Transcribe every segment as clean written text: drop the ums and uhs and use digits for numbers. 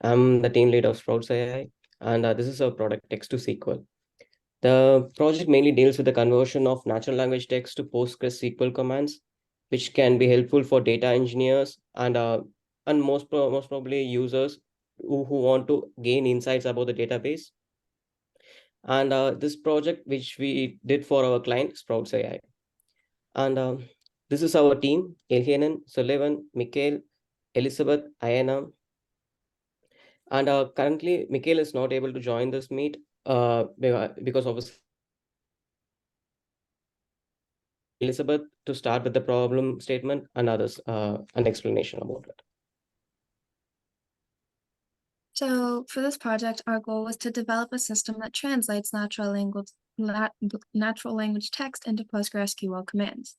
I'm the team lead of Sprouts AI, and this is our product Text-to-SQL. The project mainly deals with the conversion of natural language text to PostgreSQL commands, which can be helpful for data engineers and most probably users who want to gain insights about the database. And this project, which we did for our client, Sprouts AI. And this is our team: Elhanan, Sullivan, Mikhail, Elizabeth, Ayana. And currently, Mikhail is not able to join this meet because of his Elizabeth to start with the problem statement and others, an explanation about it. So for this project, our goal was to develop a system that translates natural language text into PostgreSQL commands.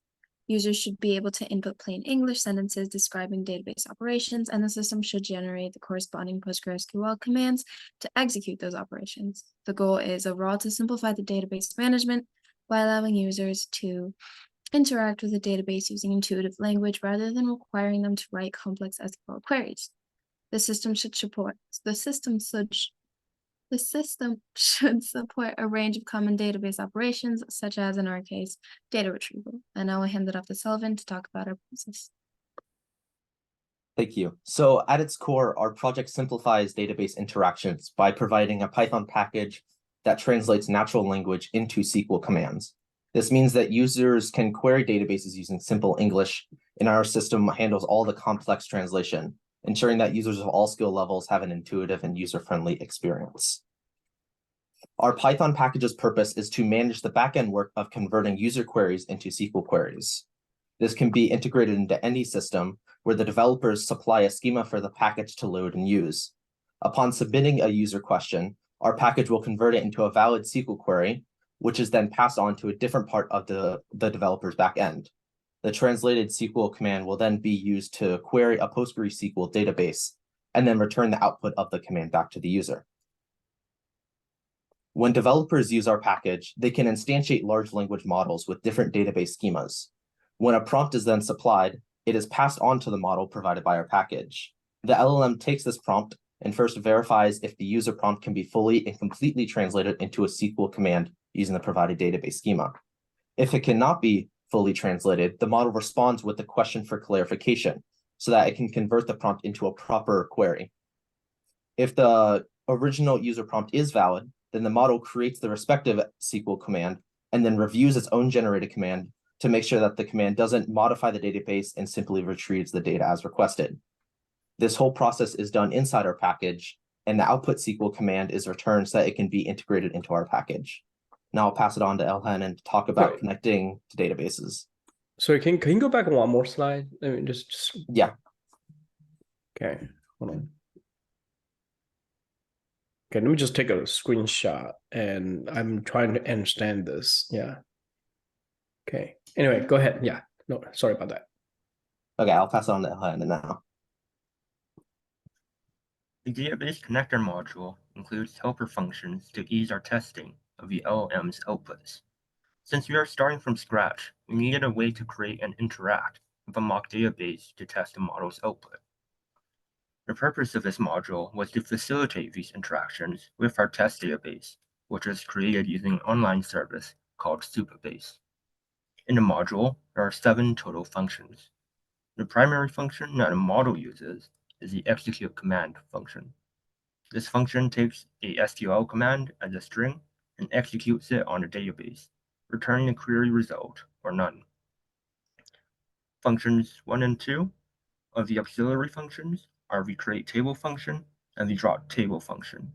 Users should be able to input plain English sentences describing database operations, and the system should generate the corresponding PostgreSQL commands to execute those operations. The goal is overall to simplify the database management by allowing users to interact with the database using intuitive language rather than requiring them to write complex SQL queries. The system should support a range of common database operations, such as, in our case, data retrieval. And now I hand it off to Sullivan to talk about our process. Thank you. So at its core, our project simplifies database interactions by providing a Python package that translates natural language into SQL commands. This means that users can query databases using simple English, and our system handles all the complex translation, ensuring that users of all skill levels have an intuitive and user-friendly experience. Our Python package's purpose is to manage the backend work of converting user queries into SQL queries. This can be integrated into any system where the developers supply a schema for the package to load and use. Upon submitting a user question, our package will convert it into a valid SQL query, which is then passed on to a different part of the developer's backend. The translated SQL command will then be used to query a PostgreSQL database and then return the output of the command back to the user. When developers use our package, they can instantiate large language models with different database schemas. When a prompt is then supplied, it is passed on to the model provided by our package. The LLM takes this prompt and first verifies if the user prompt can be fully and completely translated into a SQL command using the provided database schema. If it cannot be fully translated, the model responds with a question for clarification so that it can convert the prompt into a proper query. If the original user prompt is valid, then the model creates the respective SQL command and then reviews its own generated command to make sure that the command doesn't modify the database and simply retrieves the data as requested. This whole process is done inside our package, and the output SQL command is returned so that it can be integrated into our package. Now I'll pass it on to Elhanan to talk about connecting to databases. Sorry, can you go back one more slide? I mean, just... Yeah. Okay, hold on. Okay, let me just take a screenshot, and I'm trying to understand this. Yeah. Okay. Anyway, go ahead. Yeah. No, sorry about that. Okay, I'll pass it on to Elhanan now. The database connector module includes helper functions to ease our testing of the LLM's outputs. Since we are starting from scratch, we needed a way to create and interact with a mock database to test the model's output. The purpose of this module was to facilitate these interactions with our test database, which was created using an online service called Supabase. In the module, there are 7 total functions. The primary function that a model uses is the execute command function. This function takes a SQL command as a string and executes it on a database, returning a query result or none. Functions 1 and 2 of the auxiliary functions are the create table function and the drop table function.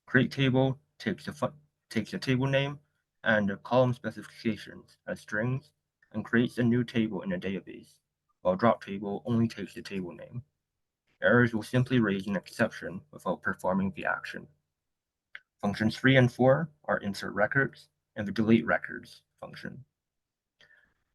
Create table takes a table name and the column specifications as strings and creates a new table in a database, while drop table only takes the table name. Errors will simply raise an exception without performing the action. Functions 3 and 4 are insert records and the delete records function.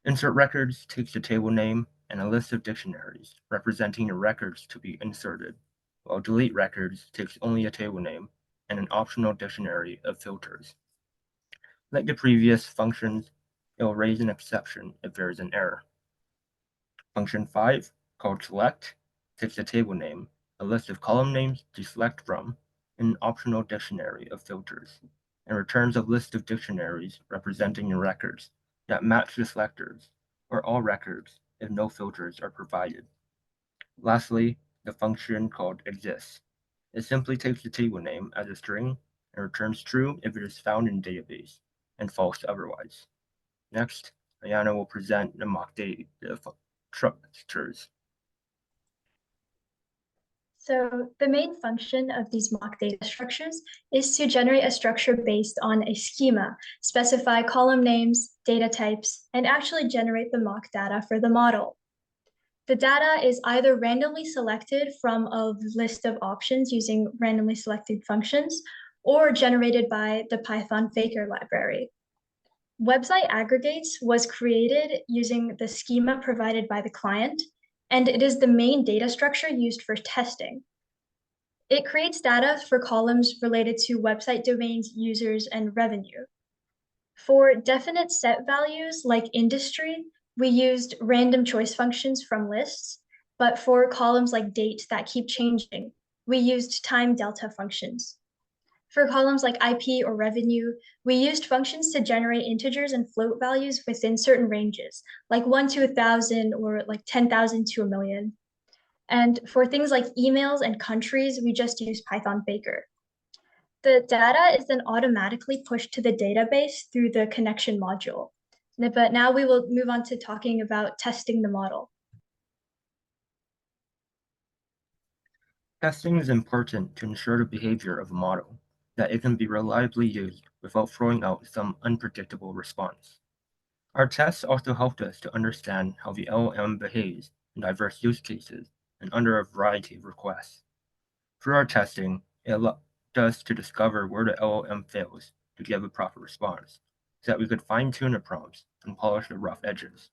Insert records takes the table name and a list of dictionaries representing the records to be inserted, while delete records takes only a table name and an optional dictionary of filters. Like the previous functions, it will raise an exception if there is an error. Function 5, called select, takes the table name, a list of column names to select from, and an optional dictionary of filters, and returns a list of dictionaries representing your records that match the selectors, or all records if no filters are provided. Lastly, the function called exists. It simply takes the table name as a string and returns true if it is found in database, and false otherwise. Next, Ayana will present the mock data structures. So the main function of these mock data structures is to generate a structure based on a schema, specify column names, data types, and actually generate the mock data for the model. The data is either randomly selected from a list of options using randomly selected functions, or generated by the Python Faker library. Website aggregates was created using the schema provided by the client, and it is the main data structure used for testing. It creates data for columns related to website domains, users, and revenue. For definite set values like industry, we used random choice functions from lists, but for columns like date that keep changing, we used time delta functions. For columns like IP or revenue, we used functions to generate integers and float values within certain ranges, like 1 to 1,000 or like 10,000 to 1,000,000. And for things like emails and countries, we just use Python Baker. The data is then automatically pushed to the database through the connection module. But now we will move on to talking about testing the model. Testing is important to ensure the behavior of a model, that it can be reliably used without throwing out some unpredictable response. Our tests also helped us to understand how the LLM behaves in diverse use cases and under a variety of requests. Through our testing, it allowed us to discover where the LLM fails to give a proper response, so that we could fine-tune the prompts and polish the rough edges.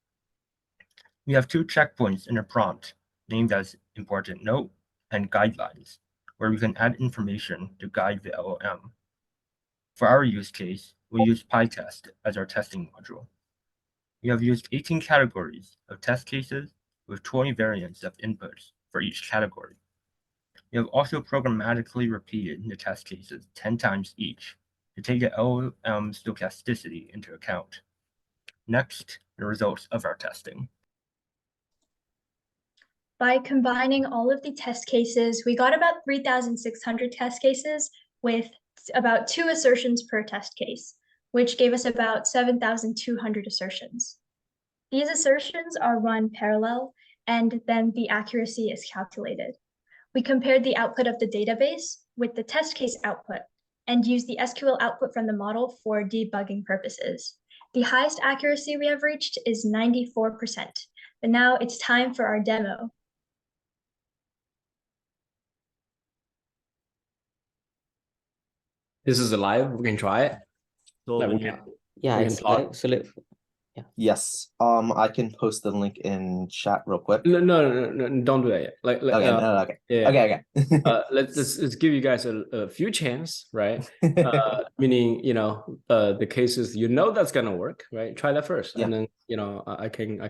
We have 2 checkpoints in a prompt named as important note and guidelines, where we can add information to guide the LLM. For our use case, we use PyTest as our testing module. We have used 18 categories of test cases with 20 variants of inputs for each category. We have also programmatically repeated the test cases 10 times each to take the LLM stochasticity into account. Next, the results of our testing. By combining all of the test cases, we got about 3,600 test cases with about 2 assertions per test case, which gave us about 7,200 assertions. These assertions are run parallel, and then the accuracy is calculated. We compared the output of the database with the test case output and used the SQL output from the model for debugging purposes. The highest accuracy we have reached is 94%, but now it's time for our demo. This is live. We can try it. So Like, we yeah. can, Yeah, we can it's talk. live. So Yes. I can post the link in chat real quick. No, don't do that yet. Like, Okay, okay. yeah. Okay. Let's give you guys a few chance, right? Meaning, the cases that's gonna work, right? Try that first, Yeah. and then I can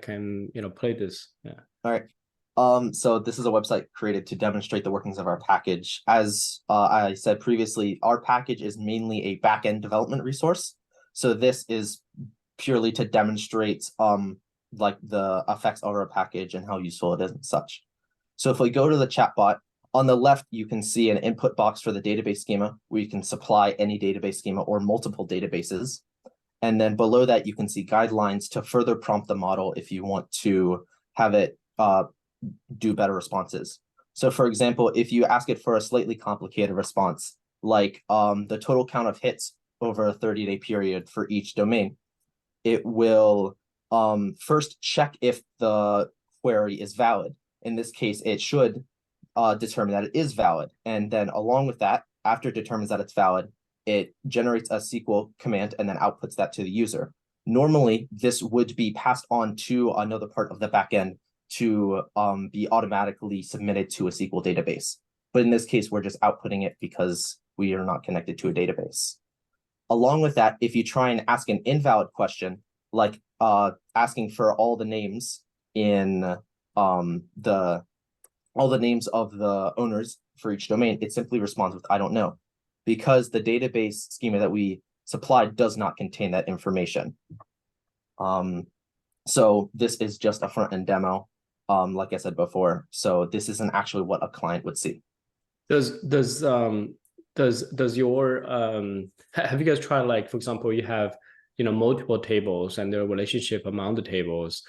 play this. Yeah. All right. So this is a website created to demonstrate the workings of our package. As I said previously, our package is mainly a back-end development resource. So this is purely to demonstrate like the effects of our package and how useful it is and such. So if we go to the chatbot, on the left, you can see an input box for the database schema where you can supply any database schema or multiple databases. And then below that, you can see guidelines to further prompt the model if you want to have it do better responses. So for example, if you ask it for a slightly complicated response, like the total count of hits over a 30-day period for each domain, it will first check if the query is valid. In this case, it should determine that it is valid. And then along with that, after it determines that it's valid, it generates a SQL command and then outputs that to the user. Normally, this would be passed on to another part of the backend to be automatically submitted to a SQL database. But in this case, we're just outputting it because we are not connected to a database. Along with that, if you try and ask an invalid question, like asking for all the names in the all the names of the owners for each domain, it simply responds with I don't know, because the database schema that we supplied does not contain that information. So this is just a front-end demo, like I said before. So this isn't actually what a client would see. Does your have you guys tried, like, for example, you have, you know, multiple tables and their relationship among the tables,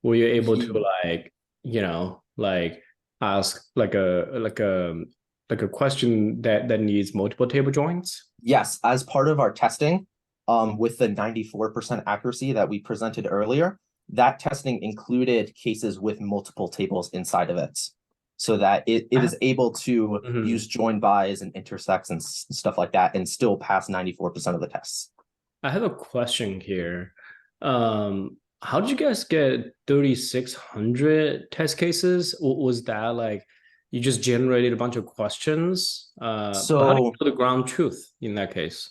were you able to, like, you know, like ask like a question that needs multiple table joins? Yes, as part of our testing, with the 94% accuracy that we presented earlier, that testing included cases with multiple tables inside of it, so that it is able to use join bys and intersects and stuff like that and still pass 94% of the tests. I have a question here. How did you guys get 3,600 test cases? Was that like you just generated a bunch of questions? So but how do you know the ground truth in that case?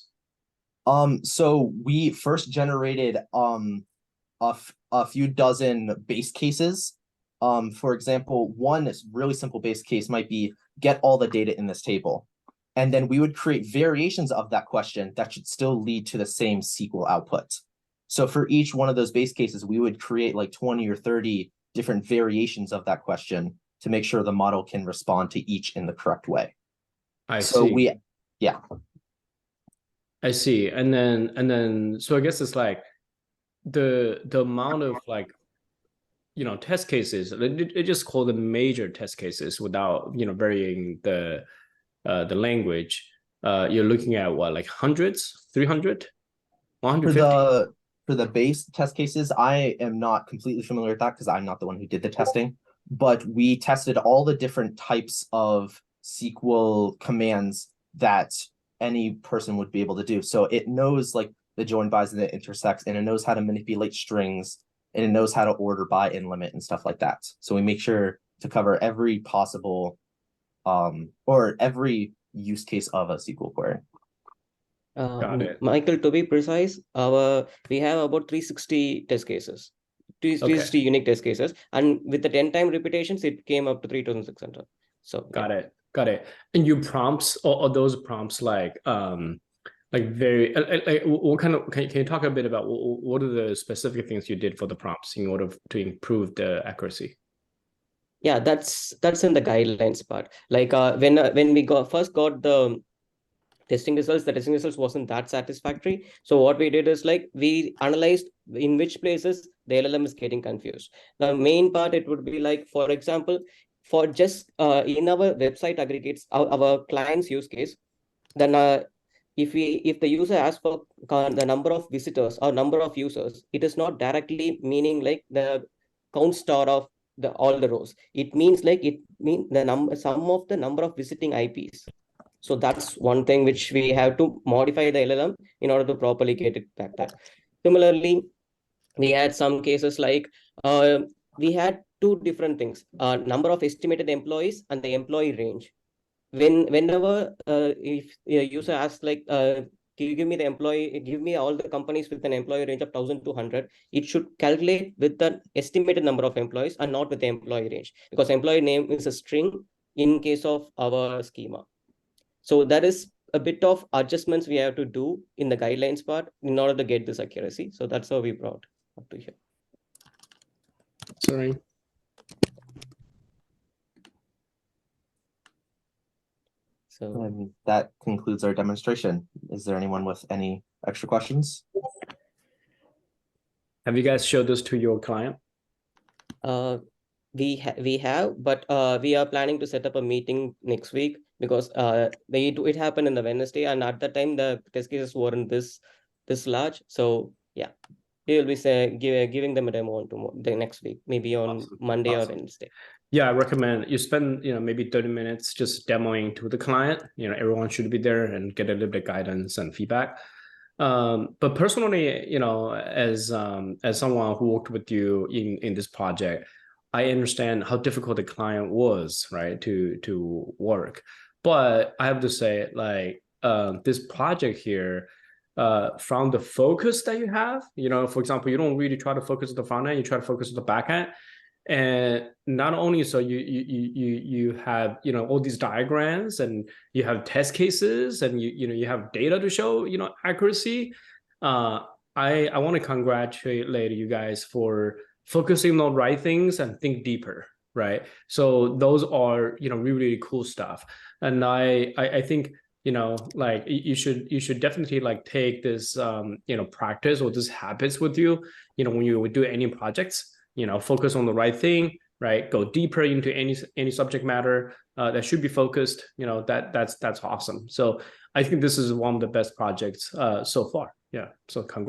So we first generated a few dozen base cases. For example, one really simple base case might be get all the data in this table. And then we would create variations of that question that should still lead to the same SQL output. So for each one of those base cases, we would create like 20 or 30 different variations of that question to make sure the model can respond to each in the correct way. I see. Yeah. I see. And then so I guess it's like the amount of, like, you know, test cases, it just call them major test cases without, you know, varying the language. You're looking at what, like hundreds, 300, 150? For the base test cases, I am not completely familiar with that because I'm not the one who did the testing, but we tested all the different types of SQL commands that any person would be able to do. So it knows like the join bys and the intersects, and it knows how to manipulate strings, and it knows how to order by and limit and stuff like that. So we make sure to cover every possible or every use case of a SQL query. Got it. Michael, to be precise, we have about 360 test cases, 360 unique test cases, and with the 10-time repetitions, it came up to 3,600. So got it. And your prompts, or those prompts, like very like what kind of, can you talk a bit about what are the specific things you did for the prompts in order to improve the accuracy? Yeah, that's in the guidelines part. Like when we first got the testing results, the testing results wasn't that satisfactory. So what we did is, like, we analyzed in which places the LLM is getting confused. The main part, it would be like, for example, for just in our website aggregates, our client's use case, then if the user asks for the number of visitors or number of users, it is not directly meaning like the count star of all the rows. It means like the sum of the number of visiting IPs. So that's one thing which we have to modify the LLM in order to properly get it back there. Similarly, we had some cases like we had two different things: number of estimated employees and the employee range. Whenever if a user asks like, give me all the companies with an employee range of 1,200, it should calculate with the estimated number of employees and not with the employee range, because employee name is a string in case of our schema. So that is a bit of adjustments we have to do in the guidelines part in order to get this accuracy. So that's how we brought up to here. Sorry. So that concludes our demonstration. Is there anyone with any extra questions? Have you guys showed this to your client? We have, but we are planning to set up a meeting next week, because it happened in the Wednesday, and at that time the test cases weren't this large. So yeah, we will be giving them a demo on the next week, maybe on Monday or Wednesday. Yeah, I recommend you spend, you know, maybe 30 minutes just demoing to the client. You know, everyone should be there and get a little bit of guidance and feedback. But personally, you know, as someone who worked with you in this project, I understand how difficult the client was, right, to work. But I have to say, like, this project here, from the focus that you have, you know, for example, you don't really try to focus on the front end, you try to focus on the back end. And not only so you have, you know, all these diagrams, and you have test cases, and you have data to show, you know, accuracy. I want to congratulate you guys for focusing on the right things and think deeper, right? So those are, you know, really cool stuff. And I think, you know, like you should definitely like take this you know, practice or this habits with you, you know, when you do any projects. You know, focus on the right thing, right? Go deeper into any subject matter that should be focused. You know, that's awesome. So I think this is one of the best projects so far. Yeah. So congrats.